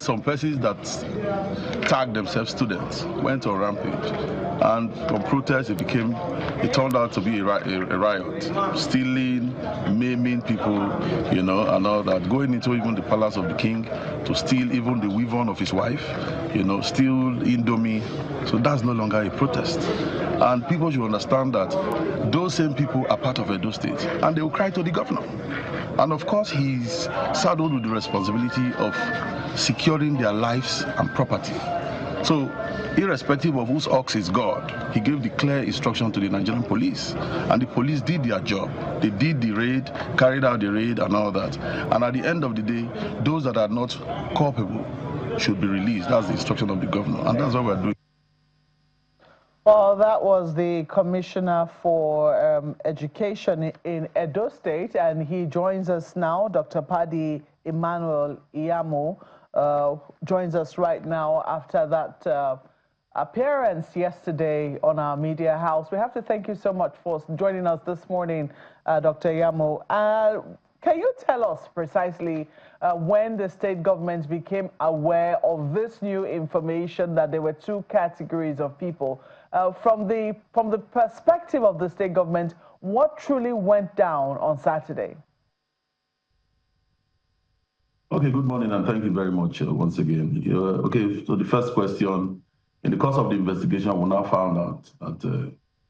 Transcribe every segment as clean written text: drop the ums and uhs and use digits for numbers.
some persons that tagged themselves students went on rampage, and from protest it turned out to be a riot, stealing, maiming people, and all that, going into even the palace of the king to steal even the weave-on of his wife, steal Indomie. So that's no longer a protest. And people should understand that those same people are part of Edo State, and they will cry to the governor. And of course, he's saddled with the responsibility of securing their lives and property. So, irrespective of whose ox is God, he gave the clear instruction to the Nigerian police, and the police did their job. They did the raid, carried out the raid and all that. And at the end of the day, those that are not culpable should be released. That's the instruction of the governor, and that's what we're doing. Well, that was the Commissioner for Education in Edo State, and he joins us now. Dr. Paddy Iyamu joins us right now after that appearance yesterday on our media house. We have to thank you so much for joining us this morning, Dr. Iyamu. Can you tell us precisely when the state government became aware of this new information that there were two categories of people? From the perspective of the state government, what truly went down on Saturday? Okay, good morning, and thank you very much once again. Okay, so the first question, in the course of the investigation, we now found out that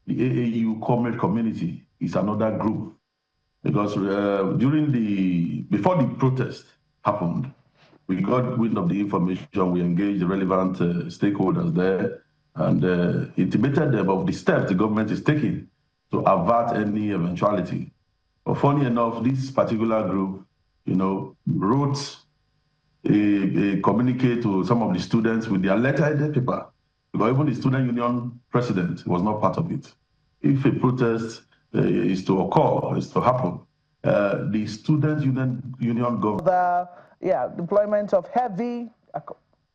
the AAU comrade community is another group, because before the protest happened, we got wind of the information, we engaged the relevant stakeholders there, and intimated them of the steps the government is taking to avert any eventuality. But funny enough, this particular group, wrote a communique to some of the students with their letterheaded paper, because even the student union president was not part of it. If a protest is to occur, is to happen, the student union government. Deployment of heavy,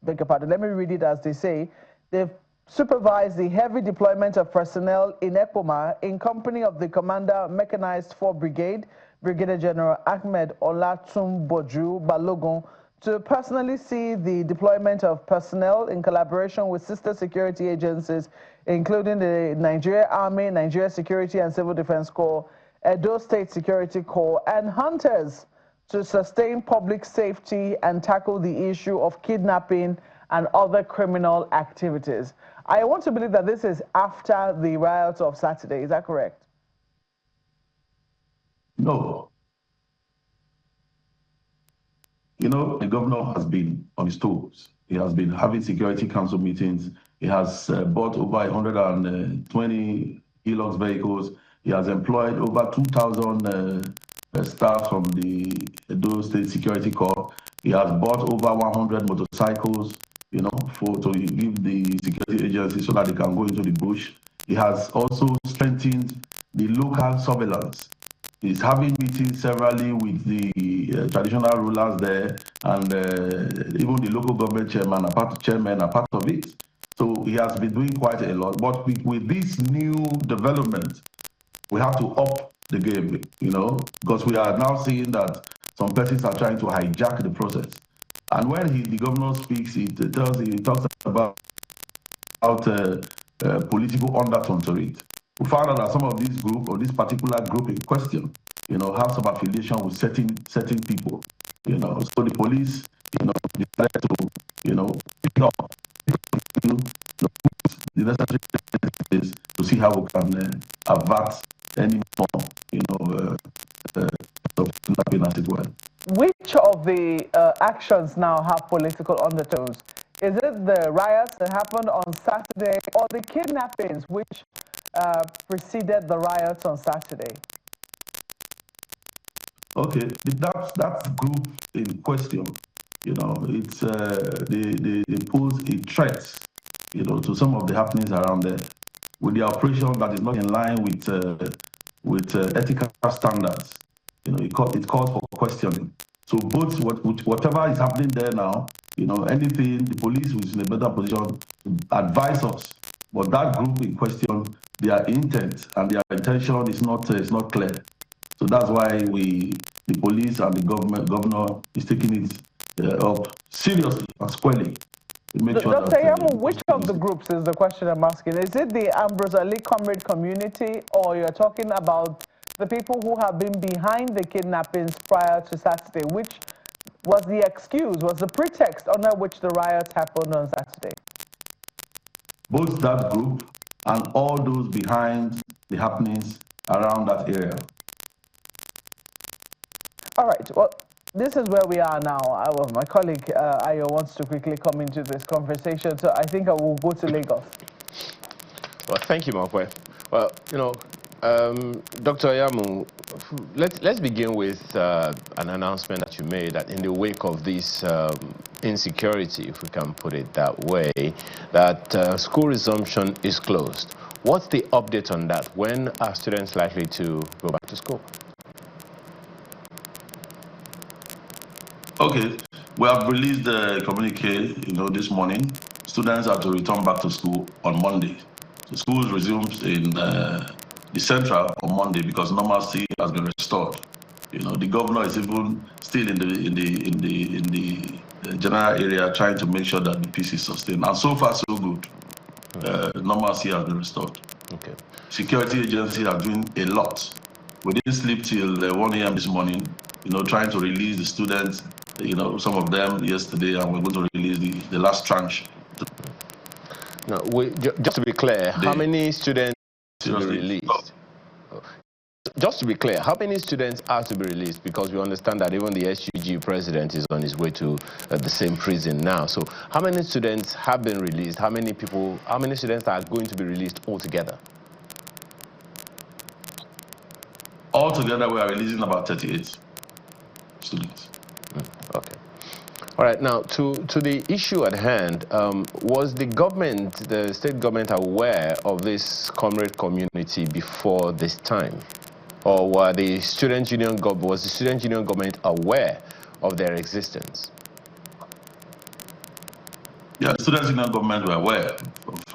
beg your pardon, let me read it as they say. They've supervised the heavy deployment of personnel in Ekpoma in company of the Commander Mechanized 4 Brigade, Brigadier General Ahmed Olatunboju Balogun, to personally see the deployment of personnel in collaboration with sister security agencies, including the Nigeria Army, Nigeria Security and Civil Defense Corps, Edo State Security Corps, and hunters to sustain public safety and tackle the issue of kidnapping and other criminal activities. I want to believe that this is after the riots of Saturday. Is that correct? No. The governor has been on his toes. He has been having security council meetings. He has bought over 120 Hilux vehicles. He has employed over 2,000 staff from the Edo State Security Corps. He has bought over 100 motorcycles, to give the security agencies so that they can go into the bush. He has also strengthened the local surveillance. He's having meetings severally with the traditional rulers there, and even the local government chairman are part of it. So he has been doing quite a lot. But with this new development, we have to up the game, because we are now seeing that some persons are trying to hijack the process. And when the governor speaks, he talks about political undertone to it. We found out that some of this group, or this particular group in question, have some affiliation with certain people, So the police, decided to, pick up the necessary things to see how we can avert any more, kidnapping as it were. Which of the actions now have political undertones? Is it the riots that happened on Saturday, or the kidnappings which preceded the riots on Saturday? Okay, that group in question, it's they pose a threat, to some of the happenings around there, with the operation that is not in line with ethical standards. It calls for questioning. So both whatever is happening there now, anything, the police is in a better position to advise us. But that group in question, their intent and their intention is not clear. So that's why the police and the governor is taking it up seriously and squarely to make sure Dr. that... Iyamu, which of the groups is the question I'm asking? Is it the Ambrose Alli comrade community, or you're talking about the people who have been behind the kidnappings prior to Saturday? Which was the excuse, was the pretext under which the riots happened on Saturday? Both that group and all those behind the happenings around that area. All right. Well, this is where we are now. My colleague Ayo wants to quickly come into this conversation, so I think I will go to Lagos. Well, thank you, Markwe. Well, you know, Dr. Iyamu, let's begin with an announcement that you made that in the wake of this insecurity, if we can put it that way, that school resumption is closed. What's the update on that? When are students likely to go back to school? Okay, we have released the communique, this morning. Students are to return back to school on Monday. The schools resumes in the central on Monday because normalcy has been restored. The governor is even still in the general area trying to make sure that the peace is sustained. And so far, so good. Normalcy has been restored. Okay. Security agencies are doing a lot. We didn't sleep till 1 a.m. this morning, trying to release the students, some of them yesterday, and we're going to release the last tranche. No, just to be clear, how many students to be released? Just to be clear, how many students are to be released? Because we understand that even the SUG president is on his way to the same prison now. So how many students have been released? How many students are going to be released altogether? Altogether, we are releasing about 38 students. Okay. All right, now to the issue at hand, was the state government aware of this comrade community before this time? Or was the student union government aware of their existence? Yeah, the student union government were aware of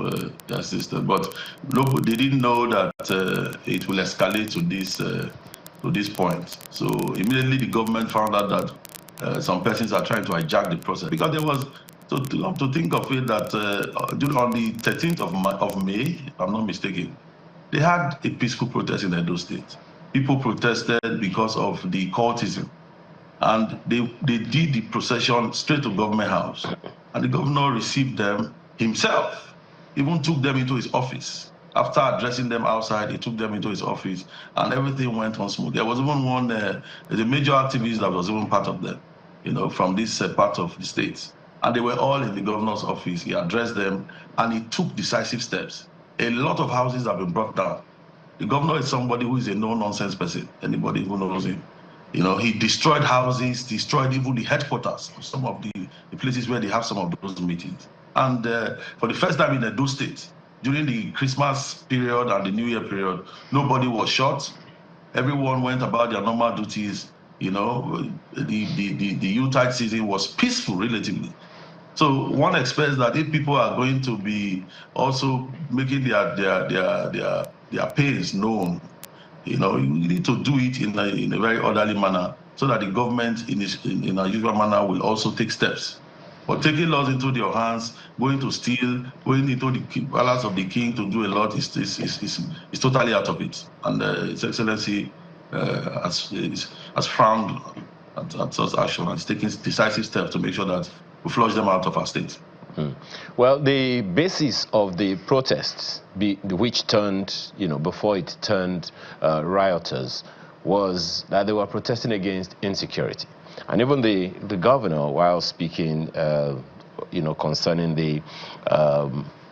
their existence, but they didn't know that it will escalate to this point. So immediately the government found out that some persons are trying to hijack the process, because there was to think of it that on the 13th of May, if I'm not mistaken, they had a peaceful protest in Edo State. People protested because of the cultism, and they did the procession straight to Government House, and the governor received them himself, even took them into his office. After addressing them outside, he took them into his office, and everything went on smooth. There was even one, the major activist that was even part of them, from this part of the state. And they were all in the governor's office. He addressed them, and he took decisive steps. A lot of houses have been brought down. The governor is somebody who is a no-nonsense person, anybody who knows him. He destroyed houses, destroyed even the headquarters of some of the places where they have some of those meetings. And for the first time in Edo State, during the Christmas period and the New Year period, nobody was shot. Everyone went about their normal duties. The Yuletide season was peaceful relatively. So one expects that if people are going to be also making their pains known, you need to do it in a very orderly manner, so that the government in a usual manner will also take steps. But taking laws into their hands, going to steal, going into the palace of the king to do a lot is totally out of it. And His Excellency has frowned at such action and is taking decisive steps to make sure that we flush them out of our state. Well, the basis of the protests, which turned, before it turned rioters, was that they were protesting against insecurity. And even the governor, while speaking, concerning the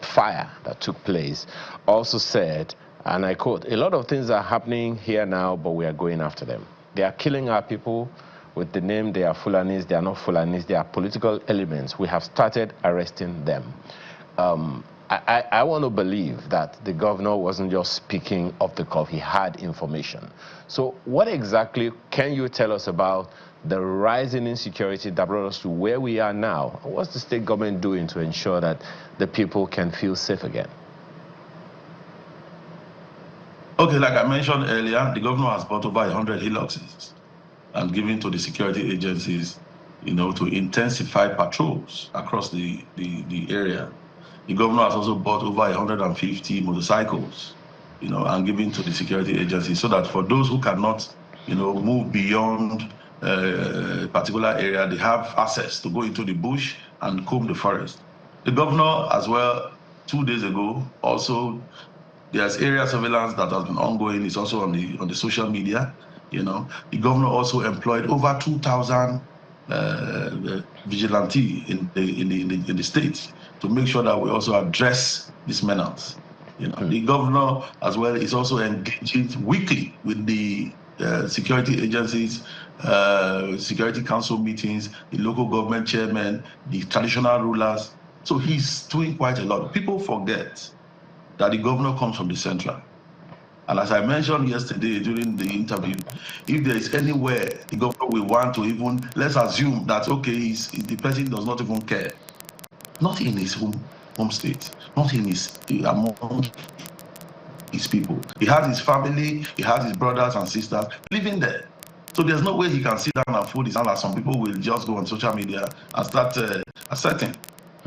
fire that took place, also said, and I quote, "A lot of things are happening here now, but we are going after them. They are killing our people with the name they are Fulanis, they are not Fulanis, they are political elements. We have started arresting them." I want to believe that the governor wasn't just speaking off the cuff, he had information. So what exactly can you tell us about the rising insecurity that brought us to where we are now? What's the state government doing to ensure that the people can feel safe again? Okay, like I mentioned earlier, the governor has bought over 100 hillocks and given to the security agencies to intensify patrols across the area. The governor has also bought over 150 motorcycles, and given to the security agencies so that for those who cannot, move beyond a particular area, they have access to go into the bush and comb the forest. The governor as well, 2 days ago, also, there's area surveillance that has been ongoing. It's also on the social media. The governor also employed over 2,000 vigilante in the state to make sure that we also address this menace. The governor as well is also engaging weekly with the security agencies, security council meetings, the local government chairmen, the traditional rulers. So he's doing quite a lot. People forget that the governor comes from the central. And as I mentioned yesterday during the interview, if there is anywhere the governor will want to even, let's assume that, okay, the person does not even care. Not in his home state, not in among his people. He has his family, he has his brothers and sisters living there. So there's no way he can sit down and fold his hand, as some people will just go on social media and start asserting.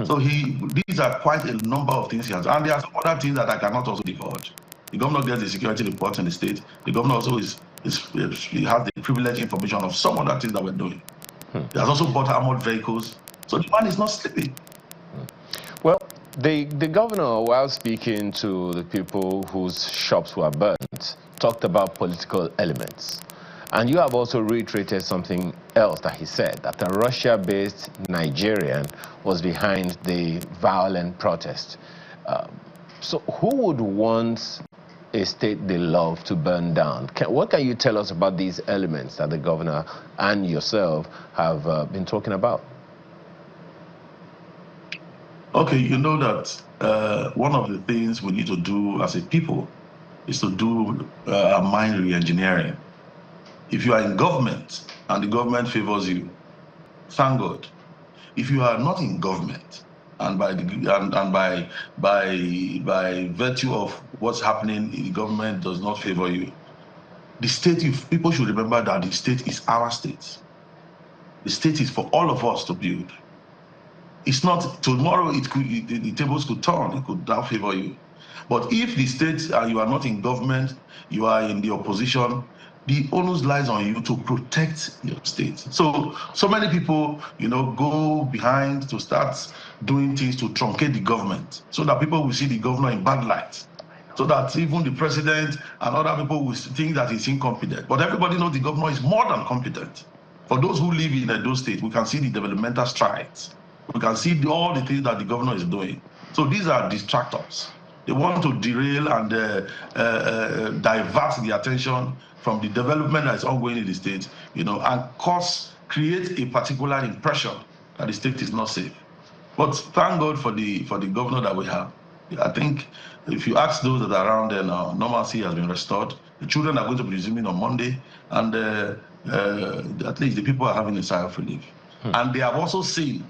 So these are quite a number of things he has. And there are some other things that I cannot also divulge. The governor gets the security reports in the state. The governor also he has the privileged information of some other things that we're doing. He has also bought armored vehicles. So the man is not sleeping. Well, the governor, while speaking to the people whose shops were burnt, talked about political elements. And you have also reiterated something else that he said, that a Russia-based Nigerian was behind the violent protest. So who would want a state they love to burn down? What can you tell us about these elements that the governor and yourself have been talking about? Okay, you know that one of the things we need to do as a people is to do a mind re-engineering. If you are in government and the government favors you, thank God. If you are not in government and by virtue of what's happening, the government does not favor you, the state, people should remember that the state is our state. The state is for all of us to build. It's not tomorrow. The tables could turn. It could now favor you. But if the state you are not in government, you are in the opposition, the onus lies on you to protect your state. So many people, go behind to start doing things to truncate the government, so that people will see the governor in bad light, so that even the president and other people will think that he's incompetent. But everybody knows the governor is more than competent. For those who live in Edo State, we can see the developmental strides. We can see all the things that the governor is doing. So these are distractors. They want to derail and divert the attention from the development that is ongoing in the state, and create a particular impression that the state is not safe. But thank God for the governor that we have. I think if you ask those that are around there now, normalcy has been restored. The children are going to be resuming on Monday, and at least the people are having a sigh of relief. And they have also seen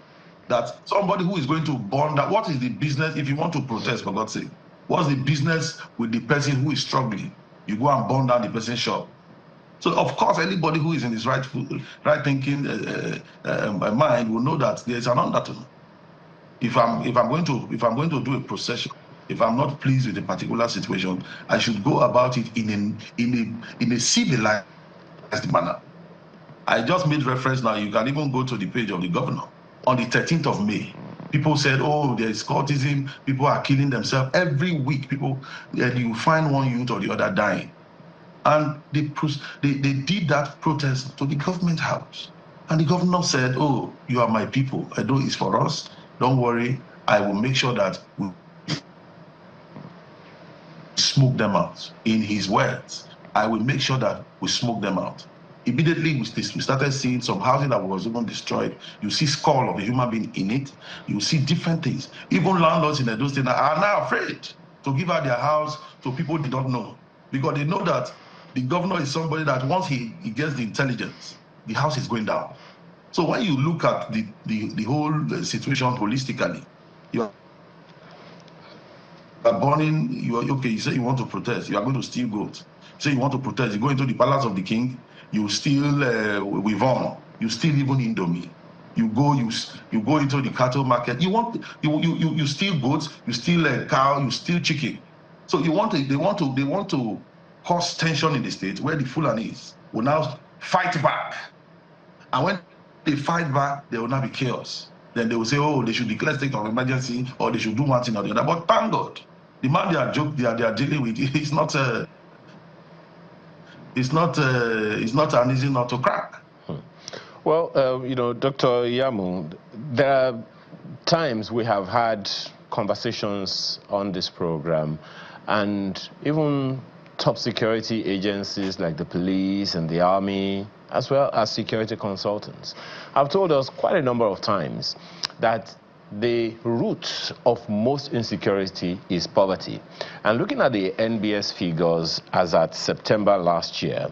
that somebody who is going to burn that, what is the business, if you want to protest, for God's sake, what's the business with the person who is struggling? You go and burn down the person's shop. So of course, anybody who is in his right thinking mind will know that there is an undertone. If I'm going to do a procession, if I'm not pleased with a particular situation, I should go about it in a civilized manner. I just made reference now. You can even go to the page of the governor. On the 13th of May, people said, oh, there is cultism, people are killing themselves. Every week, you find one youth or the other dying. And they did that protest to the government house. And the governor said, oh, you are my people. Edo is for us. Don't worry. I will make sure that we smoke them out. In his words, I will make sure that we smoke them out. Immediately, we started seeing some housing that was even destroyed. You see skull of a human being in it. You see different things. Even landlords in Edo State are now afraid to give out their house to people they don't know, because they know that the governor is somebody that once he gets the intelligence, the house is going down. So when you look at the whole situation holistically, you are burning. Okay. You say you want to protest. You are going to steal goats. You say you want to protest. You go into the palace of the king. You steal Wivon, you steal even Indomie. You go into the cattle market. You steal goats, you steal a cow, you steal chicken. So they want to cause tension in the state where the Fulanis will now fight back. And when they fight back, there will not be chaos. Then they will say, oh, they should declare state of emergency, or they should do one thing or the other. But thank God, the man they are dealing with, it's not an easy nut to crack. Well, Dr. Iyamu, there are times we have had conversations on this program, and even top security agencies like the police and the army, as well as security consultants, have told us quite a number of times that the root of most insecurity is poverty. And looking at the NBS figures as at September last year,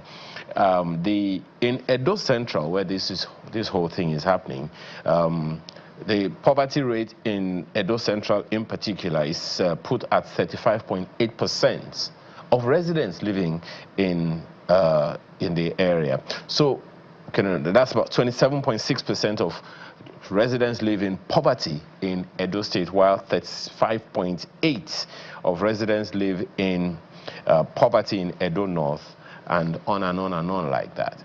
in Edo Central, where this whole thing is happening, the poverty rate in Edo Central in particular is put at 35.8% of residents living in the area. So that's about 27.6% of residents live in poverty in Edo State, while 35.8% of residents live in poverty in Edo North, and on and on and on like that.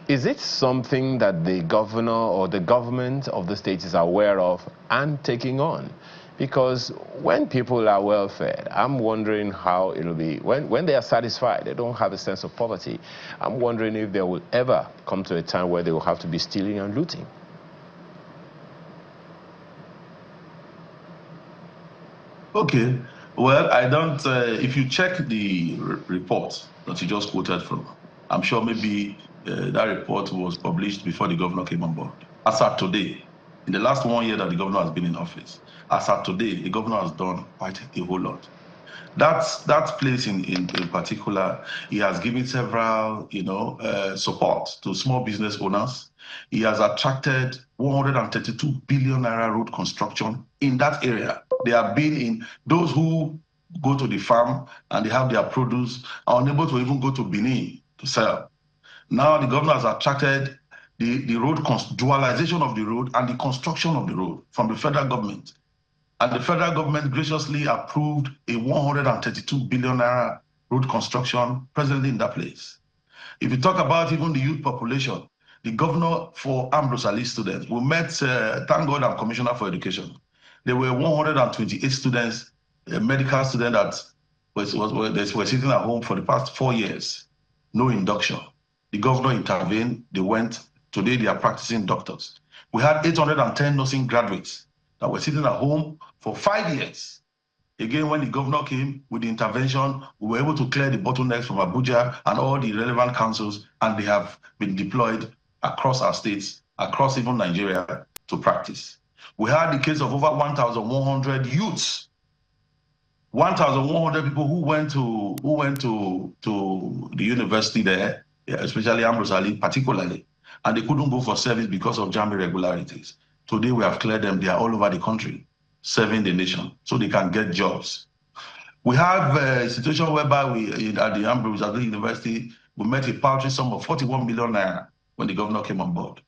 Is it something that the governor or the government of the state is aware of and taking on? Because when people are well fed, I'm wondering how it'll be. When they are satisfied, they don't have a sense of poverty. I'm wondering if there will ever come to a time where they will have to be stealing and looting. Okay. Well, I don't, if you check the report that you just quoted from, I'm sure maybe that report was published before the governor came on board. As of today, in the last 1 year that the governor has been in office, as of today, the governor has done quite a whole lot. That place in particular, he has given several, support to small business owners. He has attracted 132 billion naira road construction in that area. They have been in those who go to the farm and they have their produce are unable to even go to Benin to sell. Now the governor has attracted the road dualization of the road and the construction of the road from the federal government. And the federal government graciously approved a 132 billion naira road construction presently in that place. If you talk about even the youth population, the governor for Ambrose Alli students, we met, thank God I'm commissioner for education. There were 128 students, medical students that were sitting at home for the past 4 years, no induction. The governor intervened, they went, today they are practicing doctors. We had 810 nursing graduates that were sitting at home for 5 years. Again, when the governor came with the intervention, we were able to clear the bottlenecks from Abuja and all the relevant councils, and they have been deployed across our states, across even Nigeria, to practice. We had the case of over 1,100 youths, 1,100 people who went to the university there, especially Ambrose Alli particularly, and they couldn't go for service because of JAMB irregularities. Today we have cleared them. They are all over the country serving the nation so they can get jobs. We have a situation whereby at the Ambrose Alli University, we met a paltry sum of 41 million naira when the governor came on board.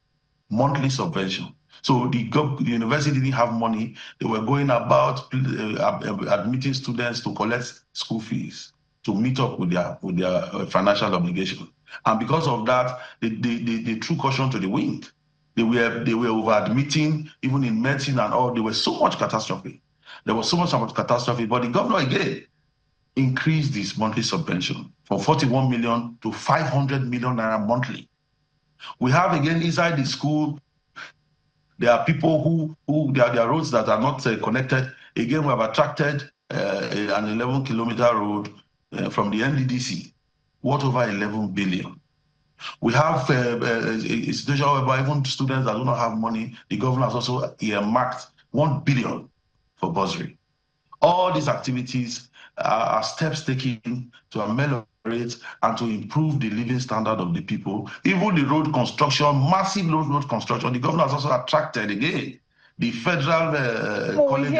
Monthly subvention. So the university didn't have money. They were going about admitting students to collect school fees to meet up with their financial obligation. And because of that, they threw caution to the wind. They were over-admitting, even in medicine and all. There was so much catastrophe. There was so much catastrophe, but the governor again increased this monthly subvention from 41 million to 500 million naira monthly. We have again inside the school, there are people who their roads that are not connected. Again, we have attracted an 11-kilometer road from the NDDC, worth over 11 billion. We have a situation whereby even students that do not have money, the governor has also earmarked 1 billion for bursary. All these activities are steps taken to ameliorate and to improve the living standard of the people. Even the road construction, massive road construction, the governor has also attracted again the federal College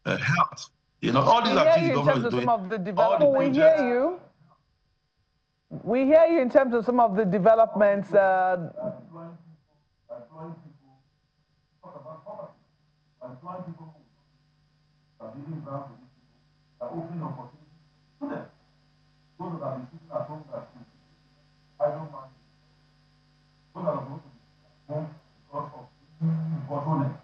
of Health. All these activities the governor is doing. We hear you. We hear you in terms of some of the developments. employing people who are giving grants to these people, are opening opportunities to them. Those that are sitting at home that I don't mind. Those that are going to be home because of bottleneck.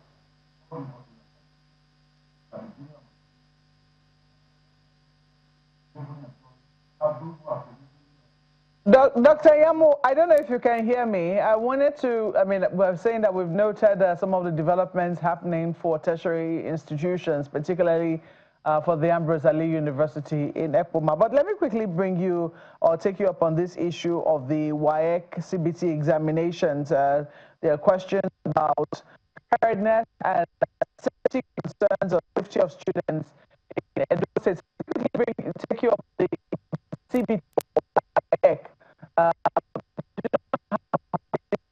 Dr. Iyamu, I don't know if you can hear me. I wanted to, we're saying that we've noted some of the developments happening for tertiary institutions, particularly for the Ambrose Alli University in Ekpoma. But let me quickly bring you or take you up on this issue of the WAEC CBT examinations. There are questions about preparedness and safety concerns or safety of students in Edo State. Take you up the CBT WAEC.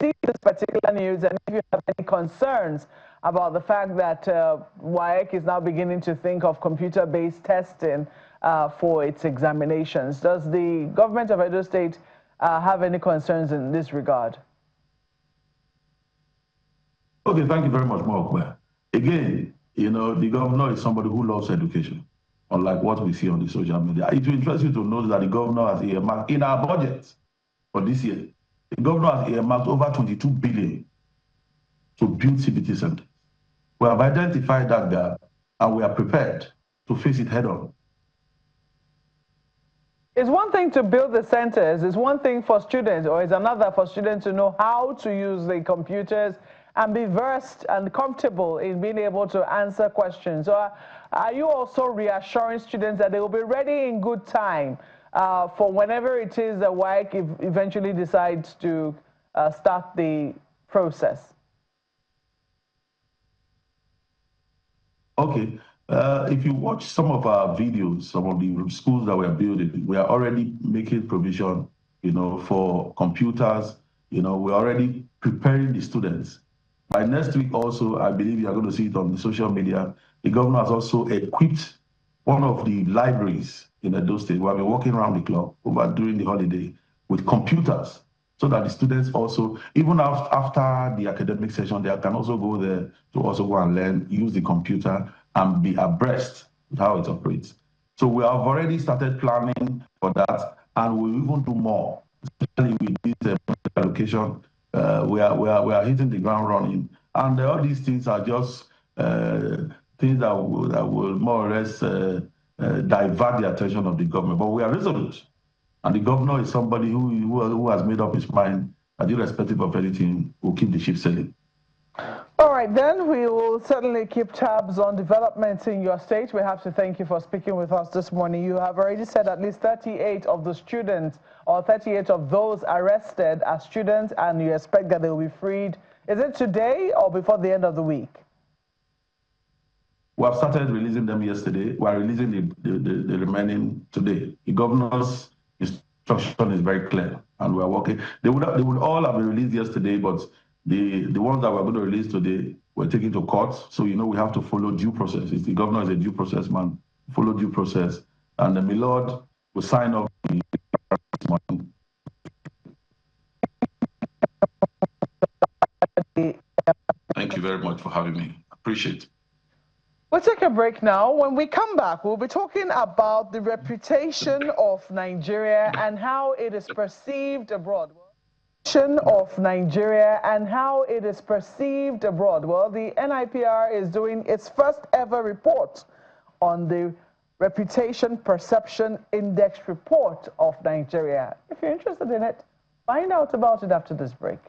See this particular news, and if you have any concerns about the fact that WAEC is now beginning to think of computer-based testing for its examinations, does the government of Edo State have any concerns in this regard? Okay, thank you very much, Mark. Again, you know, the governor is somebody who loves education, unlike what we see on the social media. It will interest you to know that the governor has earmarked in our budget for this year. The governor has earmarked over 22 billion to build CBT centers. We have identified that gap and we are prepared to face it head on. It's one thing to build the centers, it's one thing for students, or it's another for students to know how to use the computers and be versed and comfortable in being able to answer questions. So are you also reassuring students that they will be ready in good time for whenever it is that WAEC eventually decides to start the process? Okay, if you watch some of our videos, some of the schools that we're building, we are already making provision, you know, for computers. You know, we're already preparing the students. By next week also, I believe you are going to see it on the social media, the governor has also equipped one of the libraries in Edo State. We have been working around the clock over during the holiday with computers, so that the students also, even after the academic session, they can also go there to also go and learn, use the computer, and be abreast with how it operates. So we have already started planning for that, and we'll even do more, especially with this allocation. We are hitting the ground running, and all these things are just things that will more or less divert the attention of the government. But we are resolute. And the governor is somebody who has made up his mind that irrespective of anything, will keep the ship sailing. All right, then we will certainly keep tabs on developments in your state. We have to thank you for speaking with us this morning. You have already said at least 38 of the students or 38 of those arrested are students, and you expect that they will be freed. Is it today or before the end of the week? We have started releasing them yesterday. We are releasing the remaining today. The governor's instruction is very clear, and we are working. They would all have been released yesterday, but the ones that we're going to release today were taken to court. So, you know, we have to follow due process. The governor is a due process man. Follow due process. And the Milord will sign off this morning. Thank you very much for having me. Appreciate it. We'll take a break now. When we come back, we'll be talking about the reputation of Nigeria and how it is perceived abroad. Of Nigeria and how it is perceived abroad. Well, the NIPR is doing its first ever report on the Reputation Perception Index report of Nigeria. If you're interested in it, find out about it after this break.